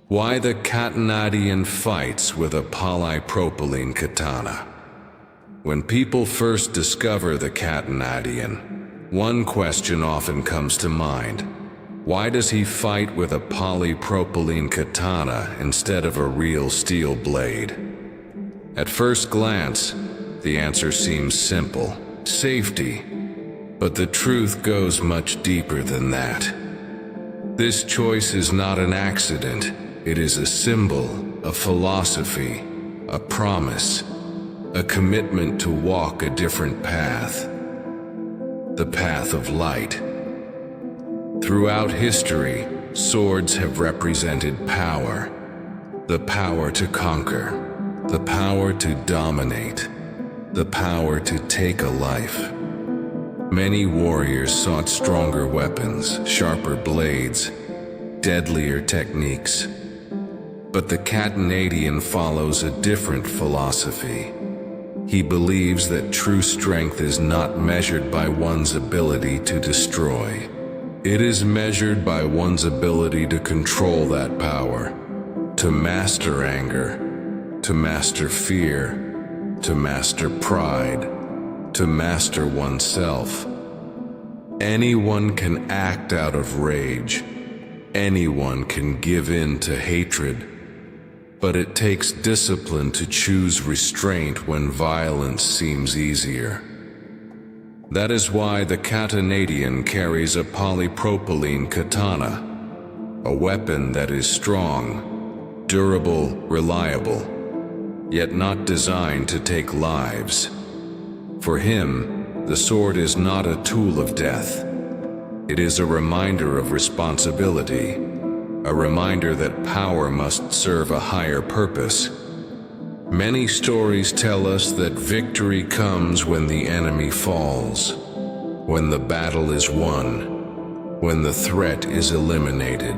Why the Katanadien fights with a polypropylene katana. When people first discover the Katanadien, one question often comes to mind. Why does he fight with a polypropylene katana instead of a real steel blade? At first glance, the answer seems simple: safety. But the truth goes much deeper than that. This choice is not an accident. It is a symbol, a philosophy, a promise, a commitment to walk a different path. The path of light. Throughout history, swords have represented power. The power to conquer, the power to dominate, the power to take a life. Many warriors sought stronger weapons, sharper blades, deadlier techniques. But the Katanadien follows a different philosophy. He believes that true strength is not measured by one's ability to destroy. It is measured by one's ability to control that power, to master anger, to master fear, to master pride, to master oneself. Anyone can act out of rage. Anyone can give in to hatred. But it takes discipline to choose restraint when violence seems easier. That is why the Katanadien carries a polypropylene katana, a weapon that is strong, durable, reliable, yet not designed to take lives. For him, the sword is not a tool of death. It is a reminder of responsibility, a reminder that power must serve a higher purpose. Many stories tell us that victory comes when the enemy falls, when the battle is won, when the threat is eliminated.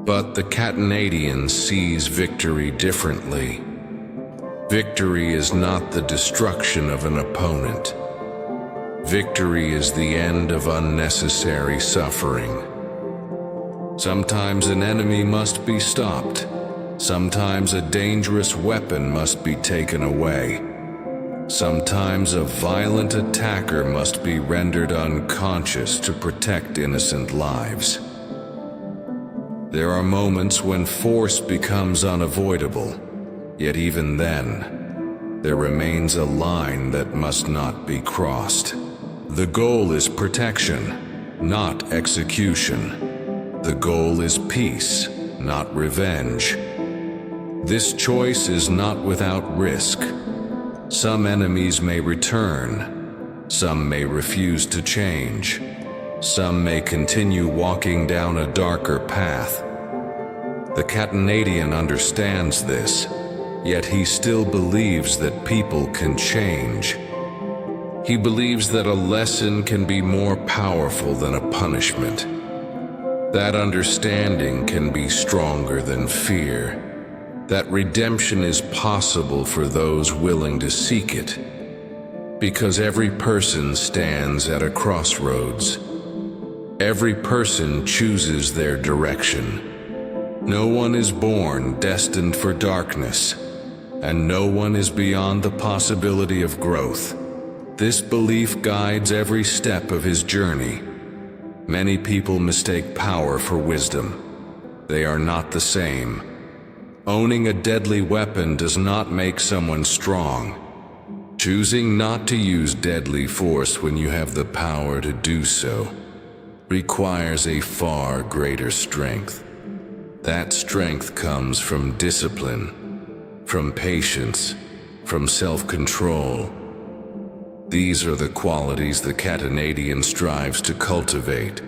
But the Katanadien sees victory differently. Victory is not the destruction of an opponent. Victory is the end of unnecessary suffering. Sometimes an enemy must be stopped. Sometimes a dangerous weapon must be taken away. Sometimes a violent attacker must be rendered unconscious to protect innocent lives. There are moments when force becomes unavoidable, yet even then, there remains a line that must not be crossed. The goal is protection, not execution. The goal is peace, not revenge. This choice is not without risk. Some enemies may return. Some may refuse to change. Some may continue walking down a darker path. The Katanadien understands this, yet he still believes that people can change. He believes that a lesson can be more powerful than a punishment. That understanding can be stronger than fear. That redemption is possible for those willing to seek it. Because every person stands at a crossroads. Every person chooses their direction. No one is born destined for darkness, and no one is beyond the possibility of growth. This belief guides every step of his journey. Many people mistake power for wisdom. They are not the same. Owning a deadly weapon does not make someone strong. Choosing not to use deadly force when you have the power to do so requires a far greater strength. That strength comes from discipline, from patience, from self-control. These are the qualities the Katanadien strives to cultivate.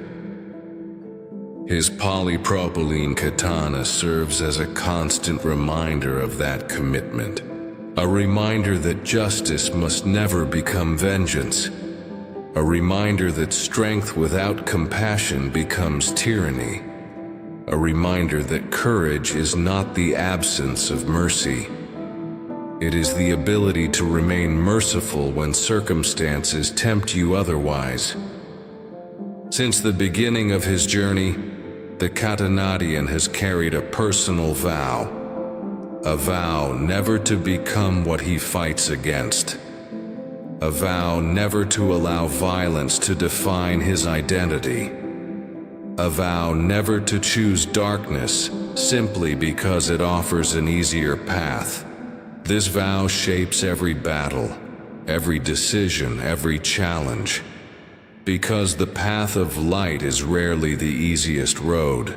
His polypropylene katana serves as a constant reminder of that commitment. A reminder that justice must never become vengeance. A reminder that strength without compassion becomes tyranny. A reminder that courage is not the absence of mercy. It is the ability to remain merciful when circumstances tempt you otherwise. Since the beginning of his journey, the Katanadien has carried a personal vow. A vow never to become what he fights against. A vow never to allow violence to define his identity. A vow never to choose darkness simply because it offers an easier path. This vow shapes every battle, every decision, every challenge. Because the path of light is rarely the easiest road.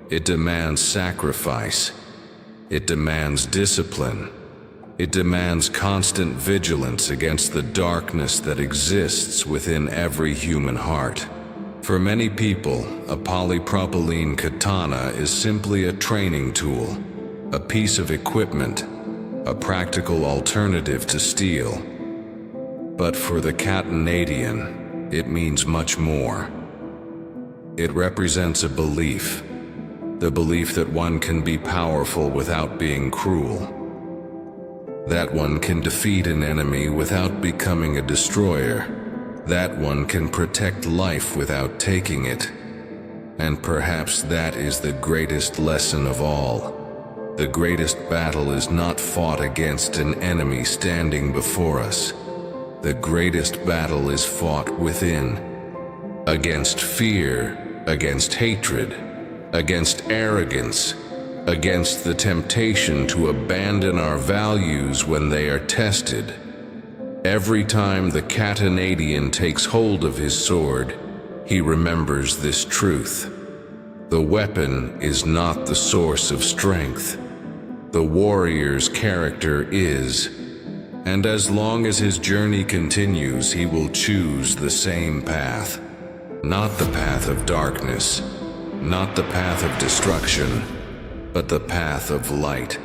It demands sacrifice. It demands discipline. It demands constant vigilance against the darkness that exists within every human heart. For many people, a polypropylene katana is simply a training tool, a piece of equipment, a practical alternative to steel. But for the Katanadien, it means much more. It represents a belief, the belief that one can be powerful without being cruel, that one can defeat an enemy without becoming a destroyer, that one can protect life without taking it. And perhaps that is the greatest lesson of all. The greatest battle is not fought against an enemy standing before us. The greatest battle is fought within, against fear, against hatred, against arrogance, against the temptation to abandon our values when they are tested. Every time the Katanadien takes hold of his sword, he remembers this truth. The weapon is not the source of strength. The warrior's character is. And as long as his journey continues, he will choose the same path. Not the path of darkness, not the path of destruction, but the path of light.